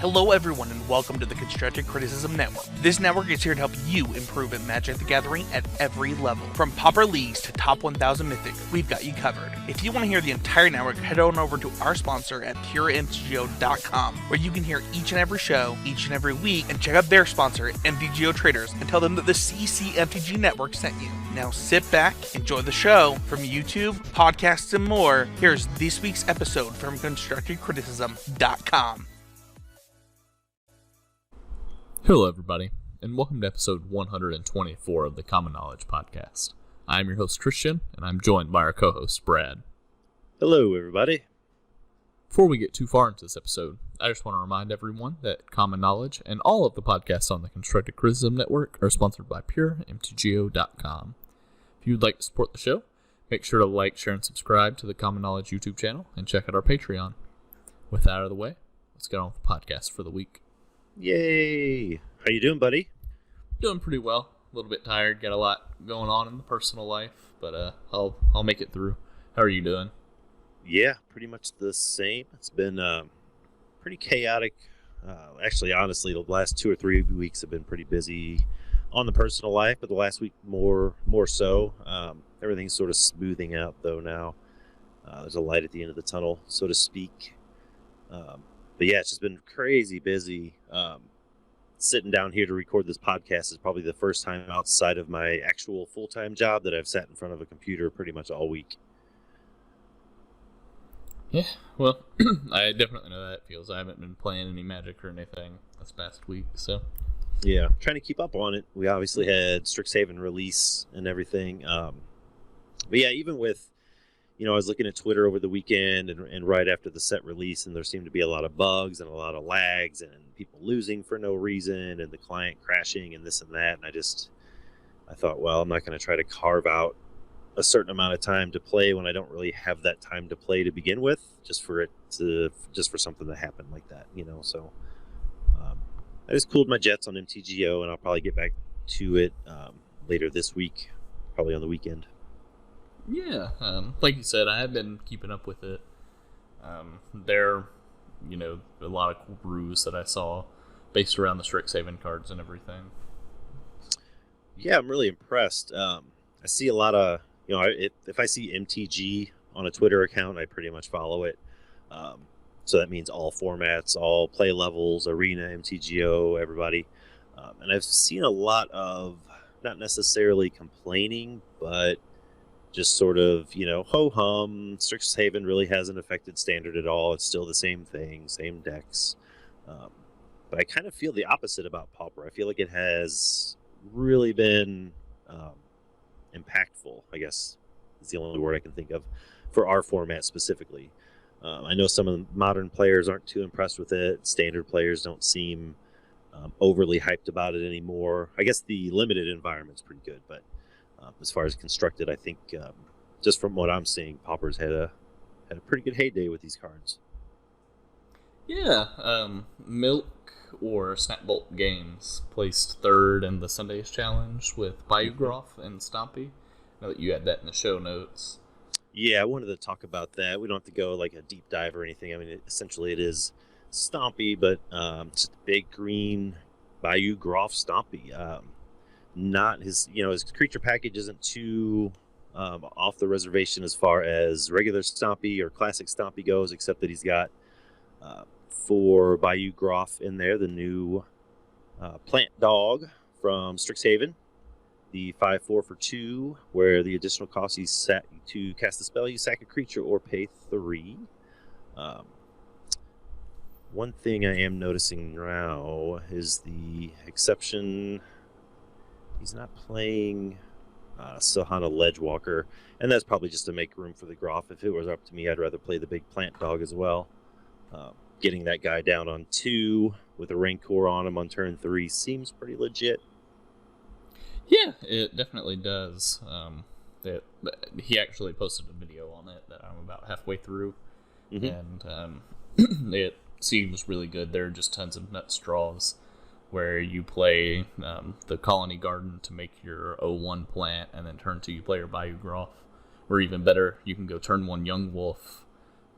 Hello everyone and welcome to the Constructive Criticism Network. This network is here to help you improve at Magic the Gathering at every level. From pauper leagues to top 1000 Mythic, we've got you covered. If you want to hear the entire network, head on over to our sponsor at puremtgo.com, where you can hear each and every show, each and every week, and check out their sponsor, MTGO Traders, and tell them that the CCMTG Network sent you. Now sit back, enjoy the show. From YouTube, podcasts, and more, here's this week's episode from ConstructiveCriticism.com. Hello everybody, and welcome to episode 124 of the Common Knowledge Podcast. I'm your host Christian, and I'm joined by our co-host Brad. Hello everybody. Before we get too far into this episode, I just want to remind everyone that Common Knowledge and all of the podcasts on the Constructive Criticism Network are sponsored by puremtgo.com. If you'd like to support the show, make sure to like, share, and subscribe to the Common Knowledge YouTube channel, and check out our Patreon. With that out of the way, let's get on with the podcast for the week. Yay! How you doing, buddy? Doing pretty well. A little bit tired. Got a lot going on in the personal life, but I'll make it through. How are you doing? Yeah, pretty much the same. It's been pretty chaotic. Actually, honestly, the last 2 or 3 weeks have been pretty busy on the personal life, but the last week more so. Everything's sort of smoothing out though now. There's a light at the end of the tunnel, so to speak. But yeah, it's just been crazy busy. Sitting down here to record this podcast is probably the first time outside of my actual full-time job that I've sat in front of a computer pretty much all week. Yeah, well, I definitely know that it feels. I haven't been playing any Magic or anything this past week, so. Yeah, trying to keep up on it. We obviously had Strixhaven release and everything. But yeah, even with, I was looking at Twitter over the weekend and right after the set release, and there seemed to be a lot of bugs and a lot of lags and people losing for no reason and the client crashing and this and that. And I thought, well, I'm not going to try to carve out a certain amount of time to play when I don't really have that time to play to begin with, just for something to happen like that, So I just cooled my jets on MTGO, and I'll probably get back to it later this week, probably on the weekend. Yeah, like you said, I have been keeping up with it. There are, a lot of cool brews that I saw based around the Strixhaven cards and everything. Yeah, I'm really impressed. I see a lot of, if I see MTG on a Twitter account, I pretty much follow it. So that means all formats, all play levels, arena, MTGO, everybody. And I've seen a lot of, not necessarily complaining, but just sort of, ho-hum, Strixhaven really hasn't affected Standard at all. It's still the same thing, same decks. But I kind of feel the opposite about Pauper. I feel like it has really been impactful, I guess is the only word I can think of, for our format specifically. I know some of the modern players aren't too impressed with it. Standard players don't seem overly hyped about it anymore. I guess the limited environment's pretty good, but as far as constructed, I think just from what I'm seeing, Pauper's had a pretty good heyday with these cards. Yeah, Milk or Snapbolt Games placed third in the Sundays Challenge with Bayou Groff and Stompy. I know that you had that in the show notes. Yeah, I wanted to talk about that. We don't have to go like a deep dive or anything. I mean, essentially it is Stompy, but just a big green Bayou Groff Stompy. Not his, his creature package isn't too off the reservation as far as regular Stompy or classic Stompy goes, except that he's got 4 Bayou Groff in there, the new plant dog from Strixhaven, the 5/4 for 2, where the additional cost you set to cast the spell, you sack a creature or pay 3. One thing I am noticing now is the exception. He's not playing Silhana Ledgewalker, and that's probably just to make room for the Groff. If it was up to me, I'd rather play the big plant dog as well. Getting that guy down on 2 with a Rancor on him on turn 3 seems pretty legit. Yeah, it definitely does. He actually posted a video on it that I'm about halfway through, and it seems really good. There are just tons of nut straws where you play the Colony Garden to make your 0-1 plant, and then turn 2 you play your Bayou Groff. Or even better, you can go turn 1 Young Wolf,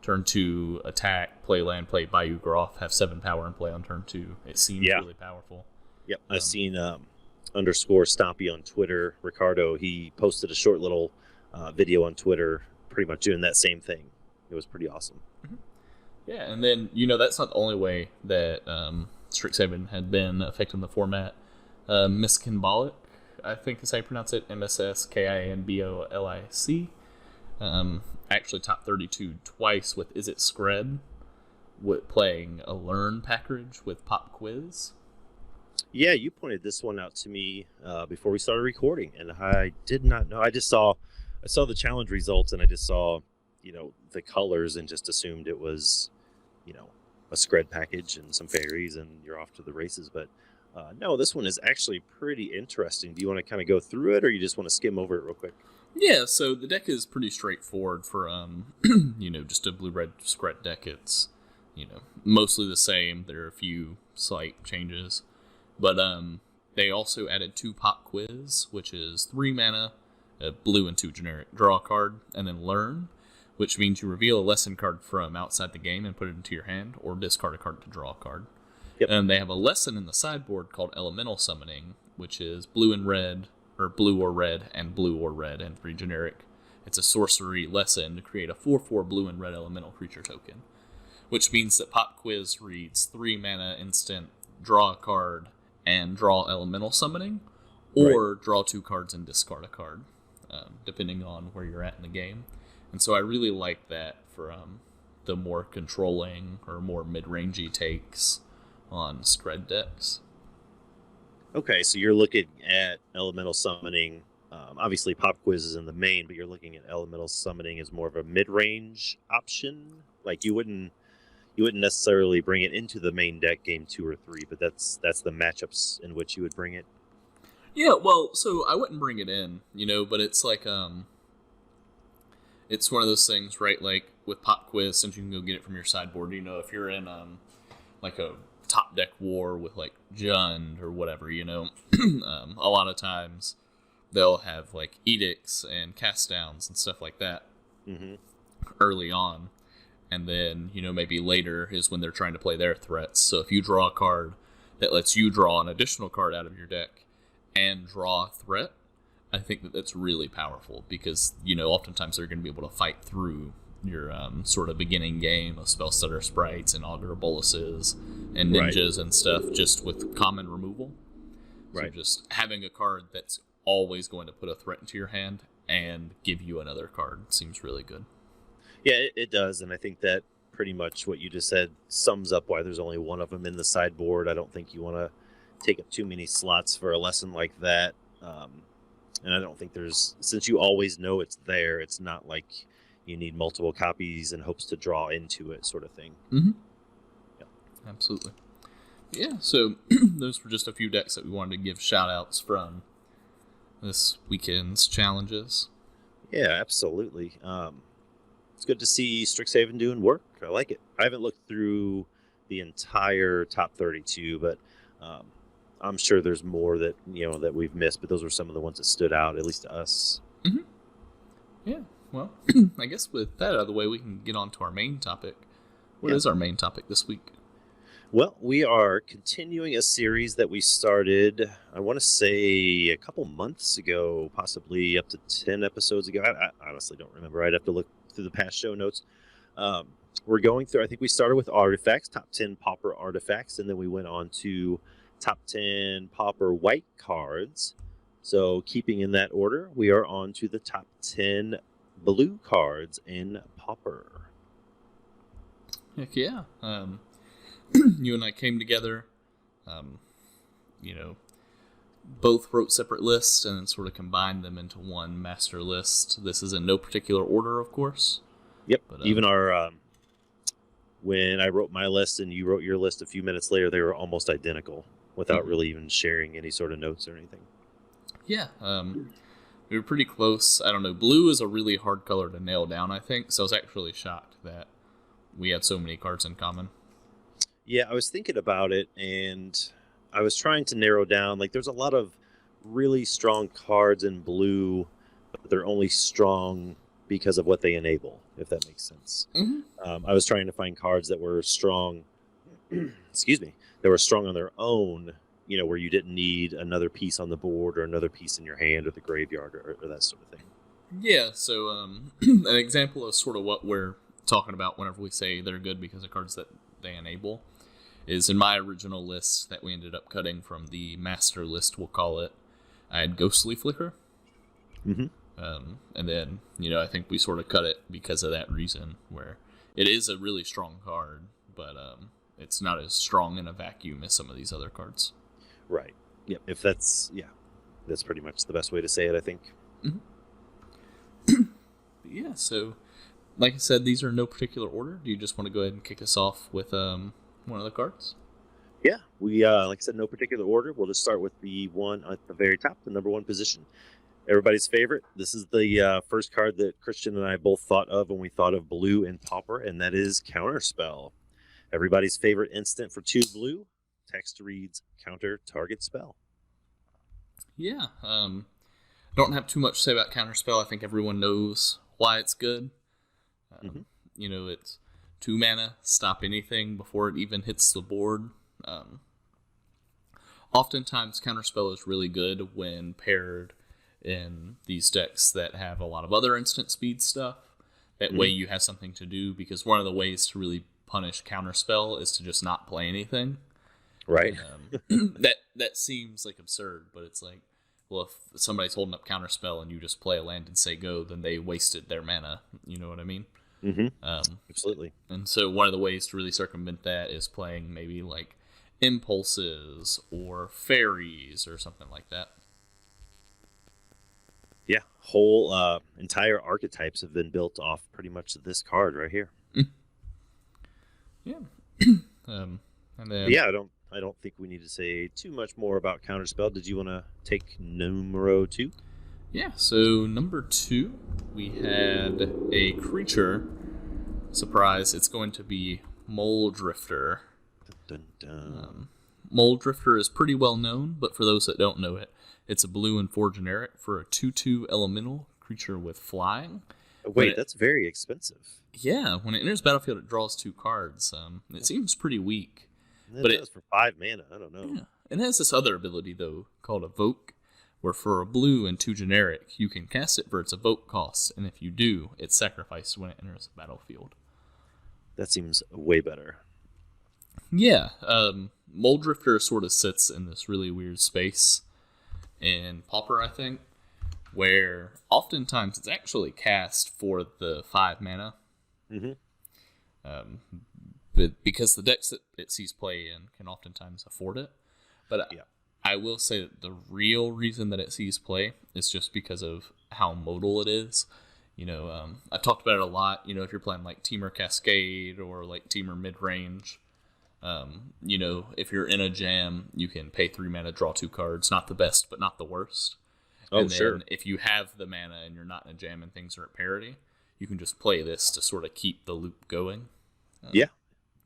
turn 2 attack, play land, play Bayou Groff, have 7 power and play on turn 2. It seems really powerful. Yep, I've seen underscore Stompy on Twitter, Ricardo. He posted a short little video on Twitter, pretty much doing that same thing. It was pretty awesome. Mm-hmm. Yeah, and then that's not the only way that Strixhaven had been affecting the format. Miskinbolic, I think is how you pronounce it, MSSKINBOLIC. Actually top 32 twice with Is It Scred, with playing a Learn package with Pop Quiz. Yeah, you pointed this one out to me before we started recording, and I did not know. I saw the challenge results, and I just saw, the colors, and just assumed it was, a Scred package and some fairies, and you're off to the races. But no, this one is actually pretty interesting. Do you want to kind of go through it, or you just want to skim over it real quick? Yeah, so the deck is pretty straightforward for, just a blue-red Scred deck. It's, mostly the same. There are a few slight changes. But they also added 2 Pop Quiz, which is 3 mana, a blue and 2 generic, draw a card, and then Learn, which means you reveal a lesson card from outside the game and put it into your hand, or discard a card to draw a card. Yep. And they have a lesson in the sideboard called Elemental Summoning, which is blue and red, or blue or red, and blue or red, and 3 generic. It's a sorcery lesson to create a 4/4 blue and red elemental creature token, which means that Pop Quiz reads 3 mana instant, draw a card, and draw Elemental Summoning, or draw 2 cards and discard a card, depending on where you're at in the game. And so I really like that for the more controlling or more mid-rangey takes on Scred decks. Okay, so you're looking at Elemental Summoning. Obviously, Pop Quiz is in the main, but you're looking at Elemental Summoning as more of a mid-range option. Like you wouldn't necessarily bring it into the main deck game 2 or 3, but that's the matchups in which you would bring it. Yeah, well, so I wouldn't bring it in, but it's like it's one of those things, right? Like with Pop Quiz, since you can go get it from your sideboard, if you're in like a top deck war with like Jund or whatever, a lot of times they'll have like edicts and cast downs and stuff like that early on. And then, maybe later is when they're trying to play their threats. So if you draw a card that lets you draw an additional card out of your deck and draw a threat, I think that that's really powerful because, oftentimes they're going to be able to fight through your sort of beginning game of Spell Stutter Sprites and Augur of Boluses and Ninjas and stuff just with common removal. So just having a card that's always going to put a threat into your hand and give you another card seems really good. Yeah, it does, and I think that pretty much what you just said sums up why there's only one of them in the sideboard. I don't think you want to take up too many slots for a lesson like that, and I don't think since you always know it's there, it's not like you need multiple copies in hopes to draw into it sort of thing. Mm-hmm. Yep. Absolutely. Yeah, so those were just a few decks that we wanted to give shout-outs from this weekend's challenges. Yeah, absolutely. It's good to see Strixhaven doing work. I like it. I haven't looked through the entire top 32, but I'm sure there's more that that we've missed. But those were some of the ones that stood out, at least to us. Mm-hmm. Yeah. Well, I guess with that out of the way, we can get on to our main topic. What is our main topic this week? Well, we are continuing a series that we started, I want to say, a couple months ago, possibly up to 10 episodes ago. I honestly don't remember. I'd have to look through the past show notes. We're going through, I think we started with artifacts, top 10 pauper artifacts, and then we went on to top 10 pauper white cards. So keeping in that order, we are on to the top 10 blue cards in pauper. Heck yeah. You and I came together, both wrote separate lists and then sort of combined them into one master list. This is in no particular order, of course. Yep. But, even our, when I wrote my list and you wrote your list a few minutes later, they were almost identical without really even sharing any sort of notes or anything. Yeah. We were pretty close. I don't know. Blue is a really hard color to nail down, I think. So I was actually shocked that we had so many cards in common. Yeah, I was thinking about it, and I was trying to narrow down. Like, there's a lot of really strong cards in blue, but they're only strong because of what they enable, if that makes sense. I was trying to find cards that were strong, excuse me, that were strong on their own, where you didn't need another piece on the board or another piece in your hand or the graveyard or that sort of thing. Yeah, so an example of sort of what we're talking about whenever we say they're good because of cards that they enable is in my original list that we ended up cutting from the master list, we'll call it, I had Ghostly Flicker. And then, I think we sort of cut it because of that reason, where it is a really strong card, but it's not as strong in a vacuum as some of these other cards. Right. Yep. That's pretty much the best way to say it, I think. Yeah, so like I said, these are in no particular order. Do you just want to go ahead and kick us off with one of the cards? Yeah, we like I said, no particular order. We'll just start with the one at the very top, the number 1 position. Everybody's favorite. This is the first card that Christian and I both thought of when we thought of blue and pauper, and that is Counterspell. Everybody's favorite instant for 2 blue. Text reads counter target spell. Yeah, don't have too much to say about Counterspell. I think everyone knows why it's good. It's 2 mana, stop anything before it even hits the board. Oftentimes, Counterspell is really good when paired in these decks that have a lot of other instant speed stuff. That way you have something to do, because one of the ways to really punish Counterspell is to just not play anything. Right. That seems like absurd, but it's like, well, if somebody's holding up Counterspell and you just play a land and say go, then they wasted their mana. You know what I mean? Absolutely. And so one of the ways to really circumvent that is playing maybe like Impulses or Fairies or something like that. Yeah, whole entire archetypes have been built off pretty much this card right here. Yeah. And then yeah, I don't think we need to say too much more about Counterspell. Did you want to take numero 2? Yeah, so number 2, we had a creature. Surprise, it's going to be Mole Drifter. Dun, dun, dun. Mole Drifter is pretty well known, but for those that don't know it, it's a blue and 4 generic for a 2/2 elemental creature with flying. Wait, that's very expensive. Yeah, when it enters battlefield, it draws 2 cards. It seems pretty weak. But it does for 5 mana. I don't know. Yeah. It has this other ability, though, called Evoke, where for a blue and 2 generic, you can cast it for its Evoke cost, and if you do, it's sacrificed when it enters the battlefield. That seems way better. Yeah, Mole Drifter sort of sits in this really weird space in Pauper, I think, where oftentimes it's actually cast for the 5 mana. But because the decks that it sees play in can oftentimes afford it. But yeah. I will say that the real reason that it sees play is just because of how modal it is. I've talked about it a lot. If you're playing like Teamer Cascade or like Teamer Midrange, if you're in a jam, you can pay 3 mana, draw 2 cards. Not the best, but not the worst. And then sure. If you have the mana and you're not in a jam and things are at parity, you can just play this to sort of keep the loop going. Yeah.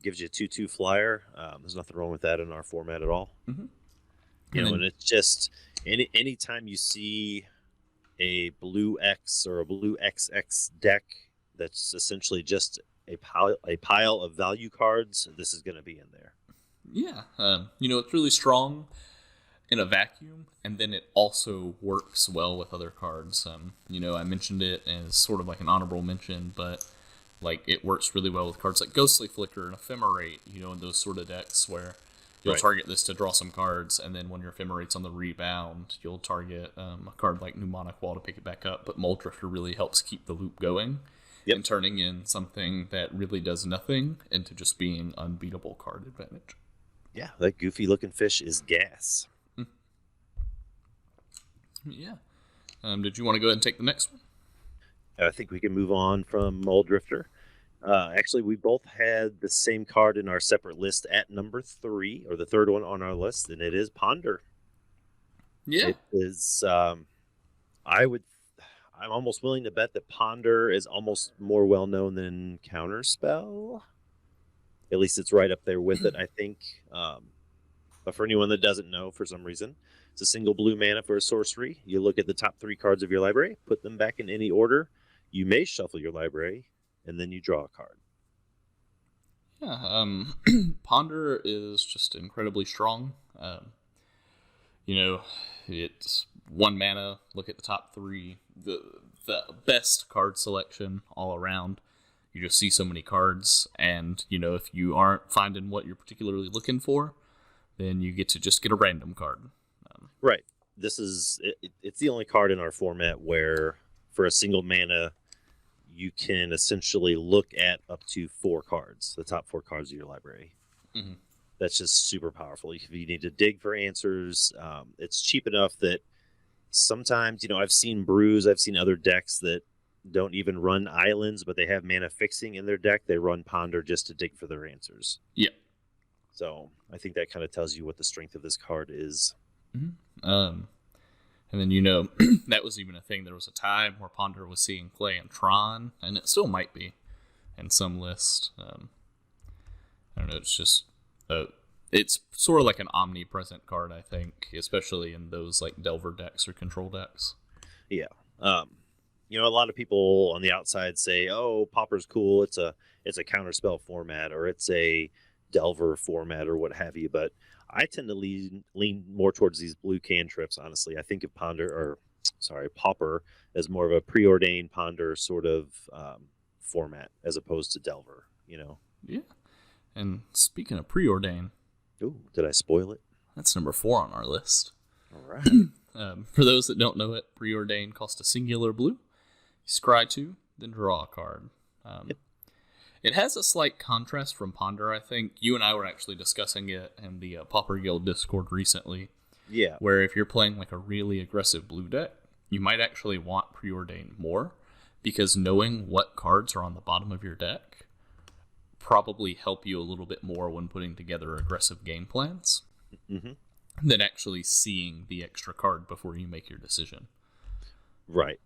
Gives you a 2/2 flyer. There's nothing wrong with that in our format at all. And it's just any time you see a blue X or a blue XX deck that's essentially just a pile of value cards, this is going to be in there. Yeah. It's really strong in a vacuum, and then it also works well with other cards. I mentioned it as sort of like an honorable mention, but like it works really well with cards like Ghostly Flicker and Ephemerate, and those sort of decks where you'll target this to draw some cards, and then when your Ephemerate's on the rebound, you'll target a card like Mnemonic Wall to pick it back up. But Mole Drifter really helps keep the loop going and turning in something that really does nothing into just being unbeatable card advantage. Yeah, that goofy looking fish is gas. Yeah. Did you want to go ahead and take the next one? I think we can move on from Mole Drifter. Actually, we both had the same card in our separate list at number 3, or the third one on our list, and it is Ponder. Yeah. It is, I'm almost willing to bet that Ponder is almost more well-known than Counterspell. At least it's right up there with it, I think. But for anyone that doesn't know, for some reason, it's a single blue mana for a sorcery. You look at the top 3 cards of your library, put them back in any order. You may shuffle your library, and then you draw a card. Yeah, Ponder is just incredibly strong. It's 1 mana. Look at the top 3. The best card selection all around. You just see so many cards, and if you aren't finding what you're particularly looking for, then you get to just get a random card. Right. It's the only card in our format where, for a single mana, you can essentially look at up to 4 cards, the top 4 cards of your library. Mm-hmm. That's just super powerful. If you need to dig for answers, it's cheap enough that sometimes, I've seen brews, I've seen other decks that don't even run islands, but they have mana fixing in their deck. They run Ponder just to dig for their answers. Yeah. So I think that kind of tells you what the strength of this card is. Mm-hmm. And then, that was even a thing. There was a time where Ponder was seeing play in Tron, and it still might be in some list. I don't know, it's just, it's sort of like an omnipresent card, I think, especially in those like Delver decks or control decks. Yeah. A lot of people on the outside say, oh, Pauper's cool. It's a counterspell format, or it's a Delver format, or what have you, but I tend to lean more towards these blue cantrips, honestly. I think of Pauper as more of a preordained Ponder sort of format as opposed to Delver, Yeah. And speaking of preordain, ooh, did I spoil it? That's number 4 on our list. All right. For those that don't know it, preordain costs a singular blue. You scry 2, then draw a card. Yep. It has a slight contrast from Ponder, I think. You and I were actually discussing it in the Pauper Guild Discord recently. Yeah. Where if you're playing like a really aggressive blue deck, you might actually want preordain more, because knowing what cards are on the bottom of your deck probably help you a little bit more when putting together aggressive game plans than actually seeing the extra card before you make your decision. Right.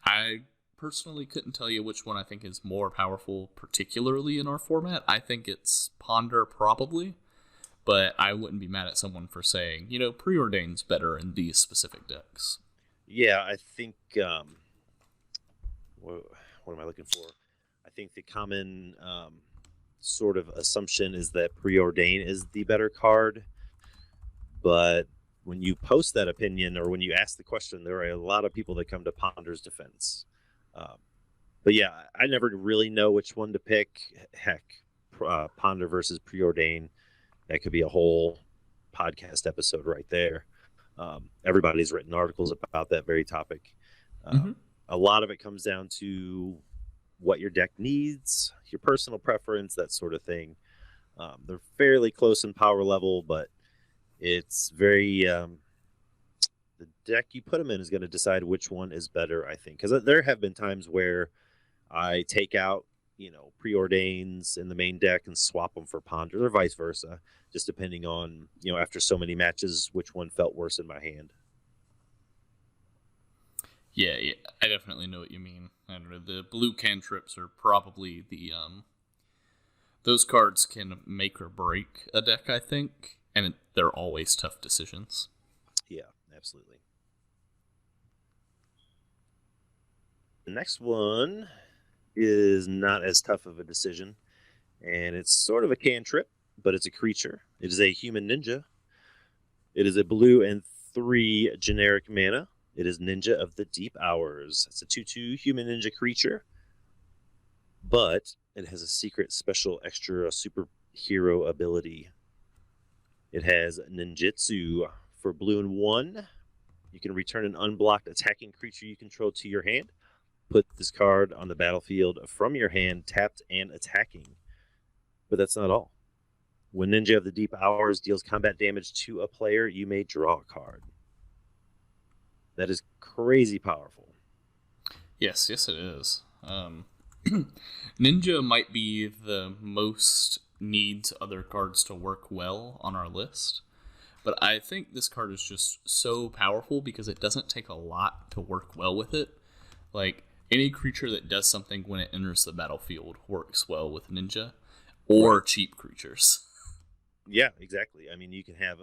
I personally couldn't tell you which one I think is more powerful, particularly in our format. I think it's Ponder, probably, but I wouldn't be mad at someone for saying, preordain's better in these specific decks. Yeah, I think, what am I looking for? I think the common sort of assumption is that preordain is the better card, but when you post that opinion, or when you ask the question, there are a lot of people that come to Ponder's defense. But yeah, I never really know which one to pick. Heck, Ponder versus preordain, that could be a whole podcast episode right there. Everybody's written articles about that very topic. A lot of it comes down to what your deck needs, your personal preference, that sort of thing. They're fairly close in power level, but it's very... the deck you put them in is going to decide which one is better, I think. Because there have been times where I take out, preordains in the main deck and swap them for Ponder, or vice versa, just depending on, after so many matches, which one felt worse in my hand. Yeah, I definitely know what you mean. I don't know, the blue cantrips are probably the... those cards can make or break a deck, I think, and they're always tough decisions. Yeah. Absolutely. The next one is not as tough of a decision, and it's sort of a cantrip, but it's a creature. It is a human ninja. It is a blue and 3 generic mana. It is Ninja of the Deep Hours. It's a 2/2 human ninja creature, but it has a secret special extra superhero ability. It has ninjutsu. For blue and 1, you can return an unblocked attacking creature you control to your hand. Put this card on the battlefield from your hand, tapped and attacking. But that's not all. When Ninja of the Deep Hours deals combat damage to a player, you may draw a card. That is crazy powerful. Yes, it is. Ninja might be the most needs other cards to work well on our list. But I think this card is just so powerful because it doesn't take a lot to work well with it. Like, any creature that does something when it enters the battlefield works well with Ninja, or cheap creatures. Yeah, exactly. I mean, you can have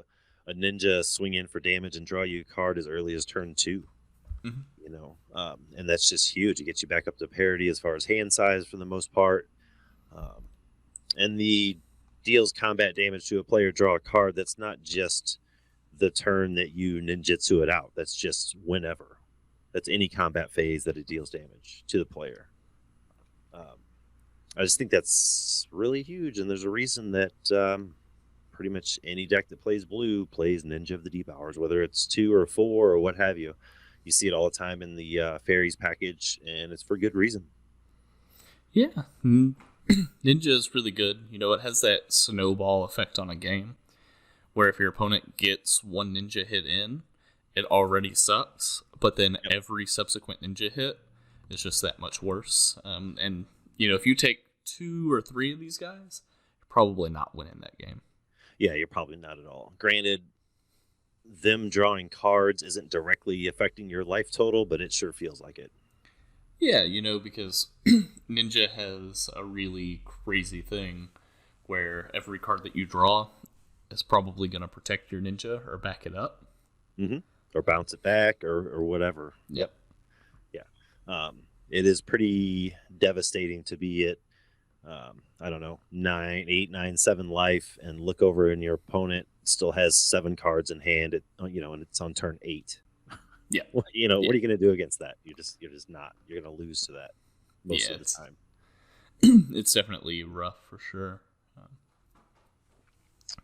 a Ninja swing in for damage and draw you a card as early as turn 2. You know, and that's just huge. It gets you back up to parity as far as hand size for the most part. And the deals combat damage to a player, draw a card. That's not just the turn that you ninjutsu it out. That's just whenever. That's any combat phase that it deals damage to the player. I just think that's really huge, and there's a reason that pretty much any deck that plays blue plays Ninja of the Deep Hours, whether it's 2 or 4 or what have you. You see it all the time in the fairies package, and it's for good reason. Yeah. Ninja is really good. You know, it has that snowball effect on a game, where if your opponent gets one ninja hit in, it already sucks, but then every subsequent ninja hit is just that much worse. And, you know, if you take 2 or 3 of these guys, you're probably not winning that game. Yeah, you're probably not at all. Granted, them drawing cards isn't directly affecting your life total, but it sure feels like it. Yeah, you know, because Ninja has a really crazy thing where every card that you draw is probably going to protect your ninja or back it up. Mm-hmm. Or bounce it back or whatever. Yep. Yeah. It is pretty devastating to be at, I don't know, 9, 8, 9, 7 life and look over and your opponent still has 7 cards in hand, and it's on turn 8. Yeah. What are you going to do against that? You're just not. You're going to lose to that most of the time. It's definitely rough for sure.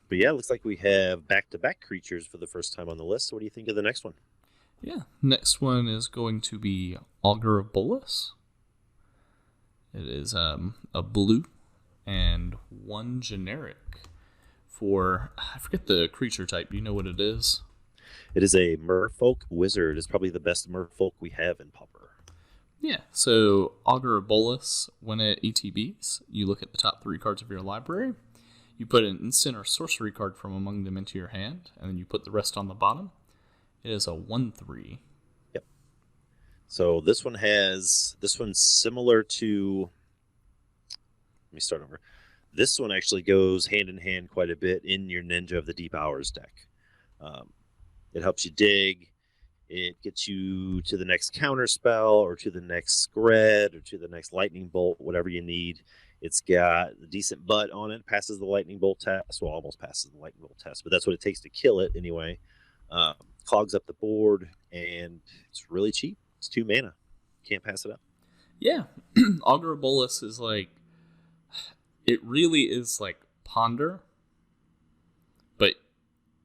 But yeah, it looks like we have back-to-back creatures for the first time on the list. What do you think of the next one? Yeah, next one is going to be Augur of Bolus. It is a blue and 1 generic for, I forget the creature type. Do you know what it is? It is a merfolk wizard. It's probably the best merfolk we have in Pauper. Yeah, so Augur of Bolus, when it ETBs, you look at the top 3 cards of your library, you put an instant or sorcery card from among them into your hand, and then you put the rest on the bottom. It is a 1/3. Yep. So this one's similar to, let me start over. This one actually goes hand in hand quite a bit in your Ninja of the Deep Hours deck. It helps you dig. It gets you to the next counter spell or to the next Scred or to the next lightning bolt, whatever you need. It's got a decent butt on it, passes the lightning bolt test. Well, almost passes the lightning bolt test, but that's what it takes to kill it anyway. Clogs up the board, and it's really cheap. It's 2 mana. Can't pass it up. Yeah. Augur of Bolus is like, it really is like Ponder, but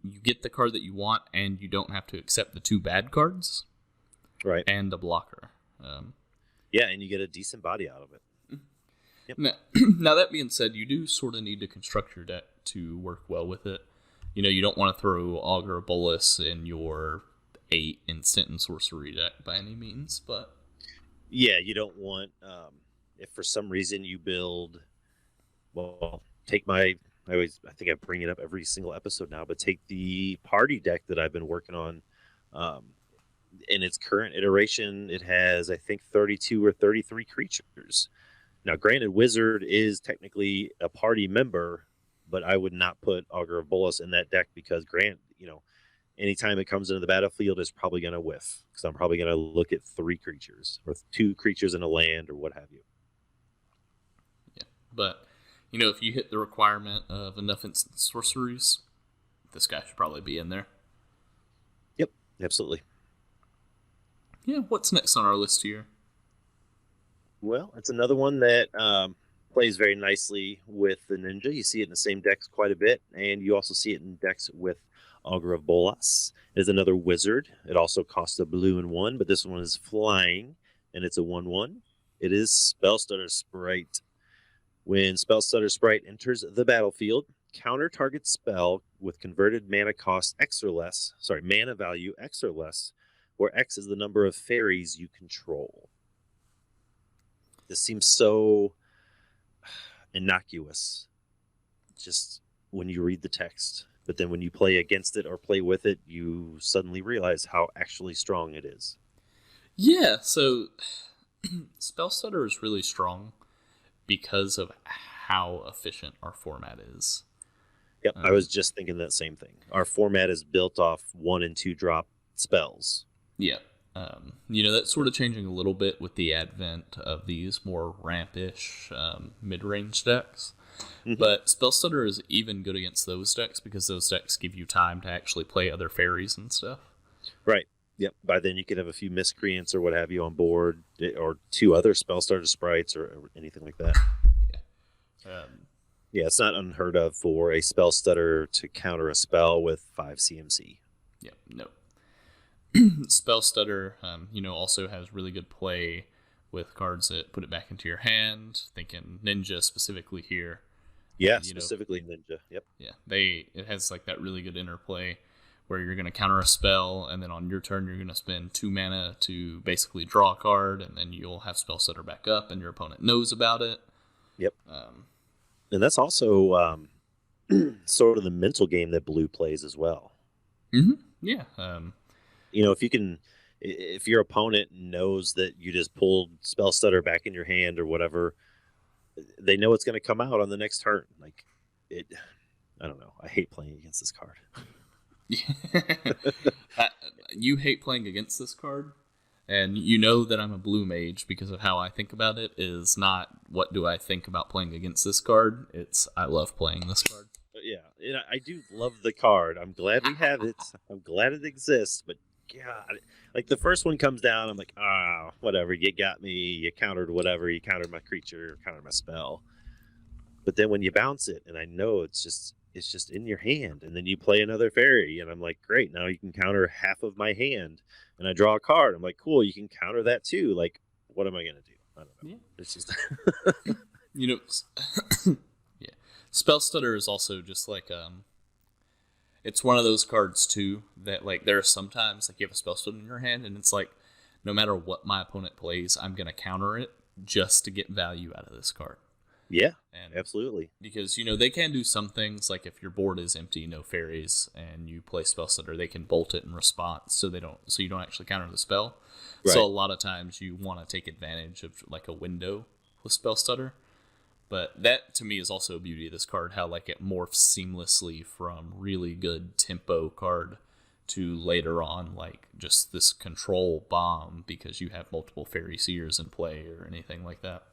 you get the card that you want, and you don't have to accept the 2 bad cards. Right. And a blocker. Yeah, and you get a decent body out of it. Yep. Now, that being said, you do sort of need to construct your deck to work well with it. You know, you don't want to throw Augur of Bolus in your 8 instant and sorcery deck by any means, but... Yeah, you don't want, if for some reason you build, well, take my... I think I bring it up every single episode now, but take the party deck that I've been working on. In its current iteration, it has, I think, 32 or 33 creatures. Now, granted, Wizard is technically a party member, but I would not put Augur of Bolus in that deck because, anytime it comes into the battlefield, it's probably going to whiff because I'm probably going to look at 3 creatures or 2 creatures in a land or what have you. Yeah, but, if you hit the requirement of enough instant sorceries, this guy should probably be in there. Yep, absolutely. Yeah, what's next on our list here? Well, it's another one that plays very nicely with the Ninja. You see it in the same decks quite a bit, and you also see it in decks with Augur of Bolus. It is another wizard. It also costs a blue and 1, but this one is flying, and it's a 1/1. It is Stutter Sprite. When Stutter Sprite enters the battlefield, counter target spell with converted mana cost mana value X or less, where X is the number of fairies you control. This seems so innocuous just when you read the text. But then when you play against it or play with it, you suddenly realize how actually strong it is. Yeah, so Spell Stutter is really strong because of how efficient our format is. Yep, I was just thinking that same thing. Our format is built off 1 and 2 drop spells. Yeah, That's sort of changing a little bit with the advent of these more rampish mid-range decks. Mm-hmm. But Spell Stutter is even good against those decks because those decks give you time to actually play other fairies and stuff. Right. Yep. By then you could have a few miscreants or what have you on board, or 2 other Spell Starter sprites or anything like that. Yeah. Yeah, it's not unheard of for a Spell Stutter to counter a spell with 5 CMC. Yeah, no. Spell Stutter, also has really good play with cards that put it back into your hand. Thinking Ninja specifically here. Yeah, specifically Ninja. Yep. Yeah, it has like that really good interplay where you're going to counter a spell, and then on your turn you're going to spend 2 mana to basically draw a card, and then you'll have Spell Stutter back up, and your opponent knows about it. Yep. And that's also sort of the mental game that blue plays as well. Mm-hmm. Yeah. If your opponent knows that you just pulled Spell Stutter back in your hand or whatever, they know it's going to come out on the next turn. Like, I don't know. I hate playing against this card. You hate playing against this card, and you know that I'm a blue mage because of how I think about it. Is not what do I think about playing against this card. It's I love playing this card. Yeah, and I do love the card. I'm glad we have it. I'm glad it exists. But God, like the first one comes down, I'm like, whatever. You got me. You countered whatever. You countered my creature. Countered my spell. But then when you bounce it, and I know it's just in your hand, and then you play another fairy, and I'm like, great. Now you can counter half of my hand, and I draw a card. I'm like, cool. You can counter that too. Like, what am I gonna do? I don't know. Yeah. It's just Yeah. Spell Stutter is also just like it's one of those cards too that like there are sometimes like you have a Spell Stutter in your hand and it's like no matter what my opponent plays, I'm gonna counter it just to get value out of this card. Yeah, and absolutely. Because they can do some things like if your board is empty, no fairies, and you play Spell Stutter, they can bolt it in response, so you don't actually counter the spell. Right. So a lot of times you want to take advantage of like a window with Spell Stutter. But that, to me, is also a beauty of this card, how like it morphs seamlessly from really good tempo card to later on like just this control bomb because you have multiple Fairy Seers in play or anything like that.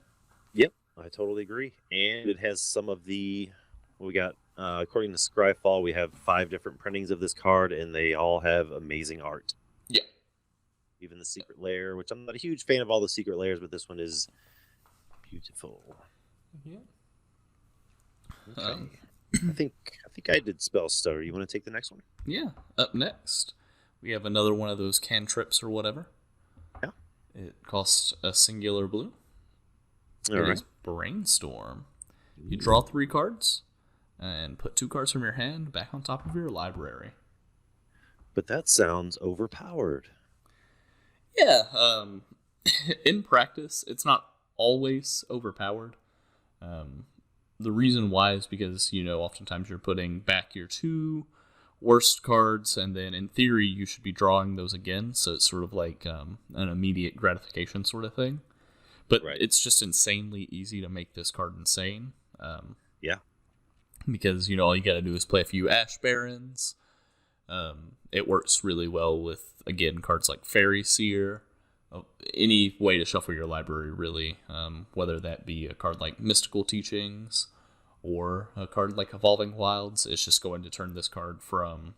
Yep, I totally agree. And it has some of we got, according to Scryfall, we have 5 different printings of this card, and they all have amazing art. Yeah. Even the Secret Lair, which I'm not a huge fan of all the Secret Lairs, but this one is beautiful. Yeah. Okay. I think I did Spell Stutter. You want to take the next one? Yeah. Up next, we have another one of those cantrips or whatever. Yeah. It costs a singular blue. It is Brainstorm. You draw 3 cards and put 2 cards from your hand back on top of your library. But that sounds overpowered. Yeah. In practice, it's not always overpowered. The reason why is because, oftentimes you're putting back your 2 worst cards, and then in theory you should be drawing those again, so it's sort of like an immediate gratification sort of thing. But It's just insanely easy to make this card insane. Yeah. Because, all you gotta do is play a few Ash Barons. It works really well with, again, cards like Fairy Seer. Any way to shuffle your library, really, whether that be a card like Mystical Teachings or a card like Evolving Wilds. It's just going to turn this card from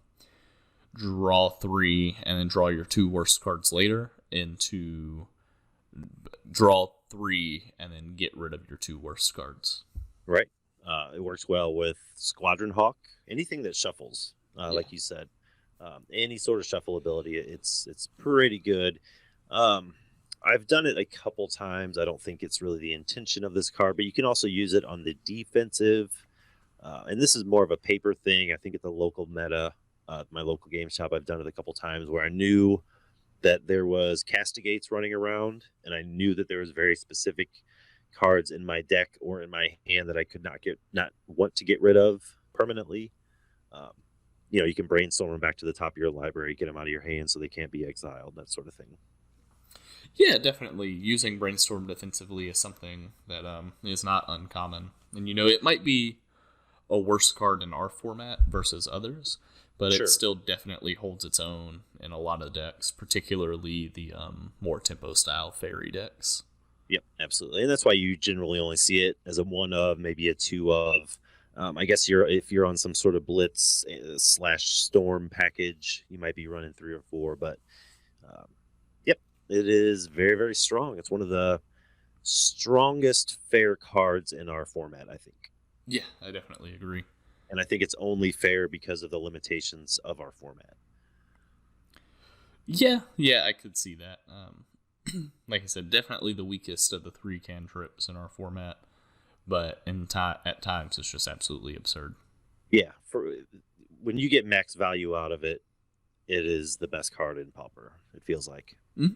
draw 3 and then draw your 2 worst cards later into draw 3 and then get rid of your 2 worst cards. Right. It works well with Squadron Hawk, anything that shuffles, like you said. Any sort of shuffle ability, it's pretty good. I've done it a couple times. I don't think it's really the intention of this card, but you can also use it on the defensive. And this is more of a paper thing. I think at the local meta, my local game shop, I've done it a couple times where I knew that there was Castigates running around, and I knew that there was very specific cards in my deck or in my hand that I could not want to get rid of permanently. You can brainstorm them back to the top of your library, get them out of your hand so they can't be exiled, that sort of thing. Yeah, definitely. Using Brainstorm defensively is something that is not uncommon. And, it might be a worse card in our format versus others, but Sure. it still definitely holds its own in a lot of decks, particularly the more tempo style fairy decks. Yep, absolutely, and that's why you generally only see it as a 1 of, maybe a 2 of. I guess if you're on some sort of blitz slash storm package, you might be running 3 or 4. But yep, it is very, very strong. It's one of the strongest fair cards in our format, I think. Yeah, I definitely agree. And I think it's only fair because of the limitations of our format. Yeah, I could see that. Like I said, definitely the weakest of the 3 cantrips in our format, but at times it's just absolutely absurd. Yeah, when you get max value out of it, it is the best card in Pauper, it feels like. Mm-hmm.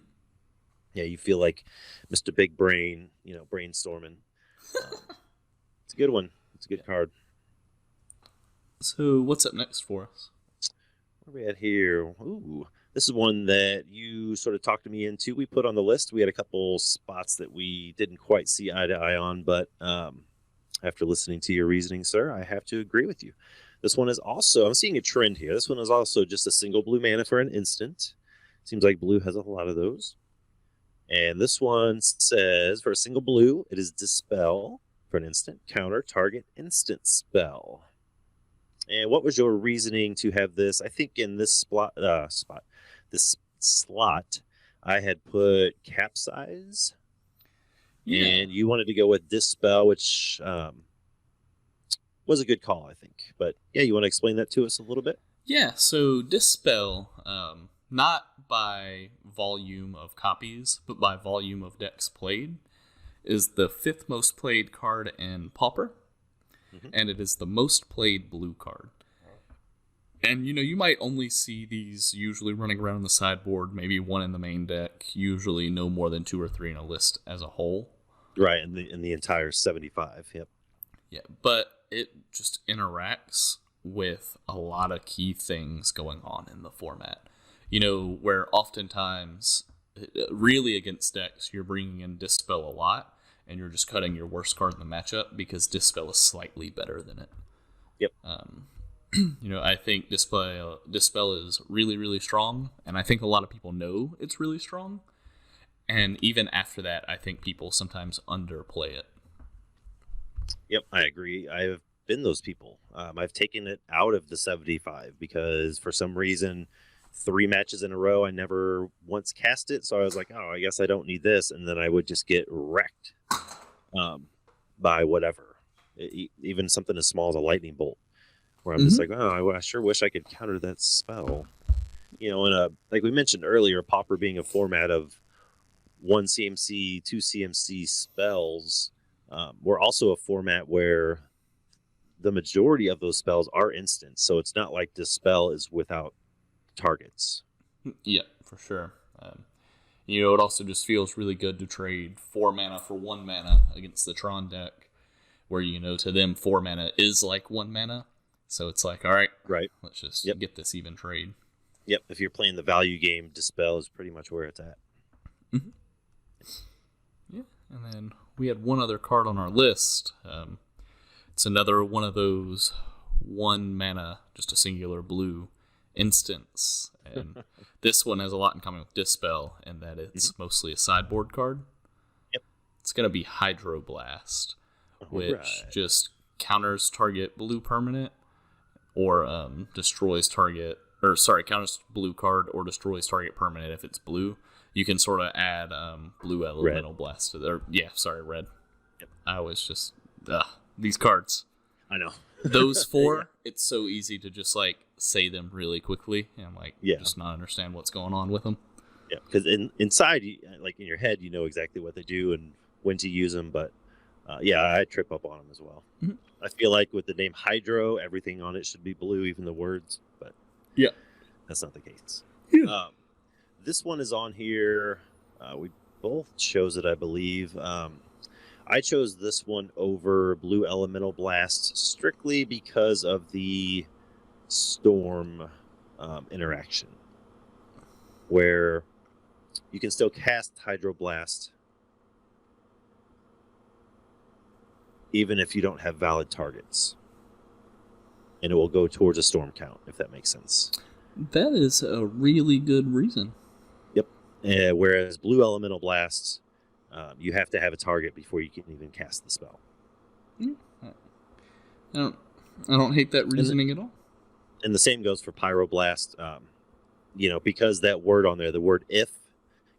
Yeah, you feel like Mr. Big Brain, brainstorming. It's a good one. It's a good card. So what's up next for us? Where are we at here? Ooh, this is one that you sort of talked me into. We put on the list. We had a couple spots that we didn't quite see eye to eye on, but after listening to your reasoning, sir, I have to agree with you. This one is also, I'm seeing a trend here. This one is also just a single blue mana for an instant. Seems like blue has a lot of those. And this one says, for a single blue, it is Dispel. For an instant, counter target instant spell. And what was your reasoning to have this? I think in this this slot, I had put Capsize. Yeah. And you wanted to go with Dispel, which was a good call, I think. But yeah, you want to explain that to us a little bit? Yeah, so Dispel, not by volume of copies, but by volume of decks played, is the 5th most played card in Pauper, and it is the most played blue card. And, you might only see these usually running around the sideboard, maybe 1 in the main deck, usually no more than 2 or 3 in a list as a whole. Right, in the entire 75, yep. Yeah, but it just interacts with a lot of key things going on in the format. Where oftentimes, really against decks, you're bringing in Dispel a lot, and you're just cutting your worst card in the matchup because Dispel is slightly better than it. Yep. I think Dispel is really, really strong, and I think a lot of people know it's really strong. And even after that, I think people sometimes underplay it. Yep, I agree. I have been those people. I've taken it out of the 75 because for some reason, 3 matches in a row, I never once cast it. So I was like, oh, I guess I don't need this. And then I would just get wrecked by whatever. Even something as small as a lightning bolt, where I'm just like, oh, I sure wish I could counter that spell. And like we mentioned earlier, Pauper being a format of 1 CMC, 2 CMC spells, we're also a format where the majority of those spells are instant. So it's not like Dispel is without targets. Yeah, for sure. It also just feels really good to trade 4 mana for 1 mana against the Tron deck, where, to them 4 mana is like 1 mana. So it's like, all right, let's just get this even trade. Yep, if you're playing the value game, Dispel is pretty much where it's at. Mm-hmm. Yeah, and then we had one other card on our list. It's another one of those 1 mana, just a singular blue instance. And this one has a lot in common with Dispel in that it's mostly a sideboard card. Yep. It's going to be Hydroblast, which just counters target blue permanent or counters blue card or destroys target permanent if it's blue. You can sort of add blue elemental blast to there. Yeah, sorry, red. Yep. I always just these cards. I know. Those 4, it's so easy to just say them really quickly and just not understand what's going on with them. Yeah, because inside, in your head, you know exactly what they do and when to use them. But I trip up on them as well. Mm-hmm. I feel like with the name Hydro, everything on it should be blue, even the words. But yeah, that's not the case. Yeah. This one is on here. We both chose it, I believe. I chose this one over Blue Elemental Blast strictly because of the Storm interaction, where you can still cast Hydroblast even if you don't have valid targets. and it will go towards a storm count, if that makes sense. That is a really good reason. Yep. Whereas blue elemental blasts, you have to have a target before you can even cast the spell. I don't hate that reasoning at all. And the same goes for pyroblast. Because that word on there, the word if,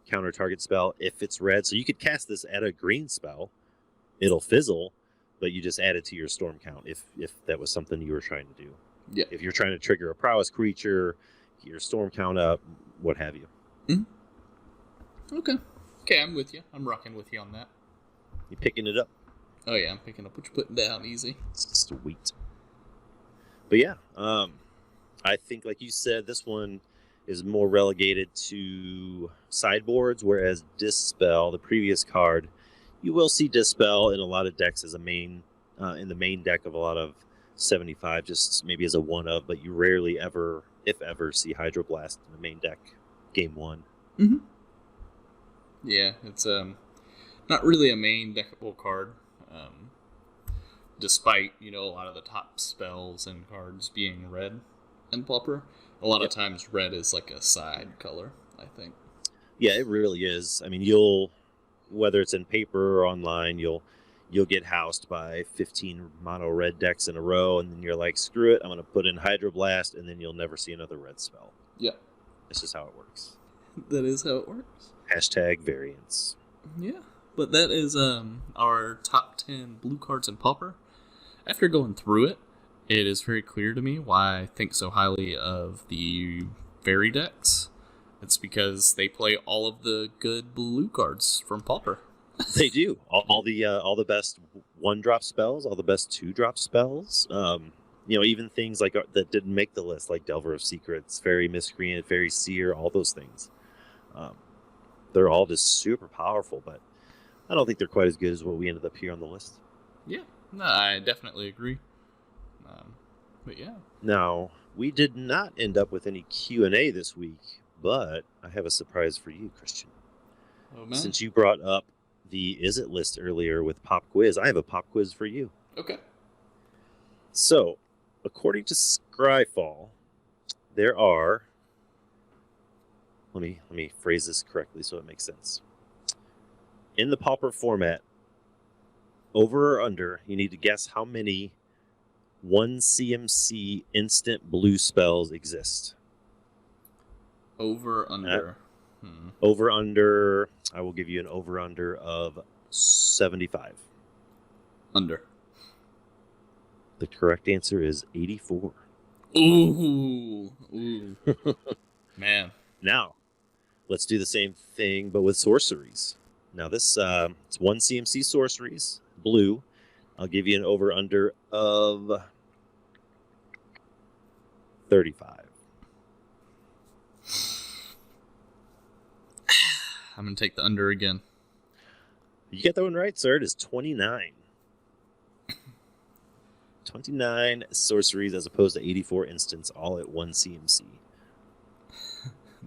counter target spell, if it's red. So you could cast this at a green spell. It'll fizzle, but you just add it to your storm count if that was something you were trying to do. Yeah. If you're trying to trigger a prowess creature, get your storm count up, what have you. Mm-hmm. Okay, I'm with you. I'm rocking with you on that. You picking it up? Oh yeah, I'm picking up what you're putting down. Easy. Sweet. But yeah, I think, like you said, this one is more relegated to sideboards, whereas Dispel, the previous card, you will see Dispel in a lot of decks as a main, in the main deck of a lot of 75, just maybe as a one of, but you rarely ever, if ever, see Hydroblast in the main deck game one. Mm-hmm. Yeah, it's not really a main deckable card, despite, a lot of the top spells and cards being red and pauper. A lot of times red is like a side color, I think. Yeah, it really is. I mean, whether it's in paper or online, you'll get housed by 15 mono red decks in a row, and then you're like, screw it, I'm going to put in Hydroblast, and then you'll never see another red spell. Yeah. That's just how it works. That is how it works. # variance. Yeah, but that is our top 10 blue cards in pauper. After going through it, it is very clear to me why I think so highly of the fairy decks. It's because they play all of the good blue cards from pauper. They do all the best 1-drop spells, all the best 2-drop spells. Even things like that didn't make the list, like Delver of Secrets, Fairy Miscreant, Fairy Seer, all those things. They're all just super powerful, but I don't think they're quite as good as what we ended up here on the list. Yeah, no, I definitely agree. But yeah. Now, we did not end up with any Q&A this week, but I have a surprise for you, Christian. Oh, man. Since you brought up the Is It list earlier with Pop Quiz, I have a Pop Quiz for you. Okay. So, according to Scryfall, there are... Let me phrase this correctly so it makes sense. In the pauper format, over or under, you need to guess how many 1 CMC instant blue spells exist. Over, under. Over, under, I will give you an over, under of 75. Under. The correct answer is 84. Ooh. Man. Now, let's do the same thing, but with sorceries. Now, this it's 1 CMC sorceries, blue. I'll give you an over, under of 35. I'm going to take the under again. You get that one right, sir. It is 29. 29 sorceries as opposed to 84 instants, all at 1 CMC.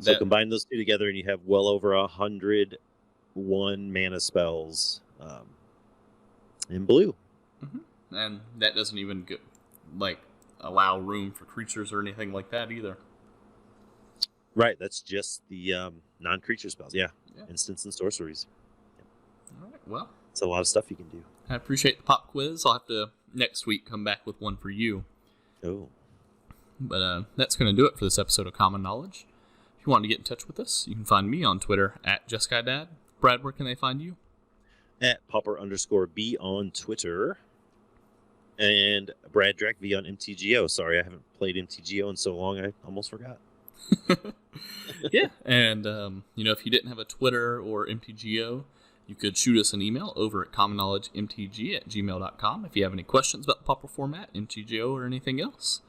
So combine those two together and you have well over 101 mana spells in blue. Mm-hmm. And that doesn't even allow room for creatures or anything like that either. Right, that's just the non-creature spells. Yeah, instants and sorceries. All right, well. It's a lot of stuff you can do. I appreciate the pop quiz. I'll have to, next week, come back with one for you. Oh. But that's going to do it for this episode of Common Knowledge. If you want to get in touch with us, you can find me on Twitter at JustGuyDad. Brad, where can they find you? At pauper_B on Twitter. And Brad Drackv on MTGO. Sorry, I haven't played MTGO in so long, I almost forgot. Yeah, and if you didn't have a Twitter or MTGO, you could shoot us an email over at commonknowledgemtg@gmail.com if you have any questions about the pauper format, MTGO, or anything else.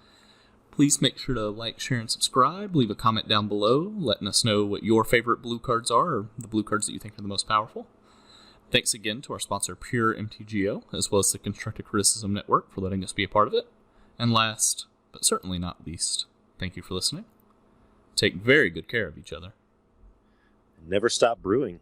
Please make sure to like, share, and subscribe. Leave a comment down below letting us know what your favorite blue cards are, or the blue cards that you think are the most powerful. Thanks again to our sponsor, Pure MTGO, as well as the Constructive Criticism Network for letting us be a part of it. And last, but certainly not least, thank you for listening. Take very good care of each other. Never stop brewing.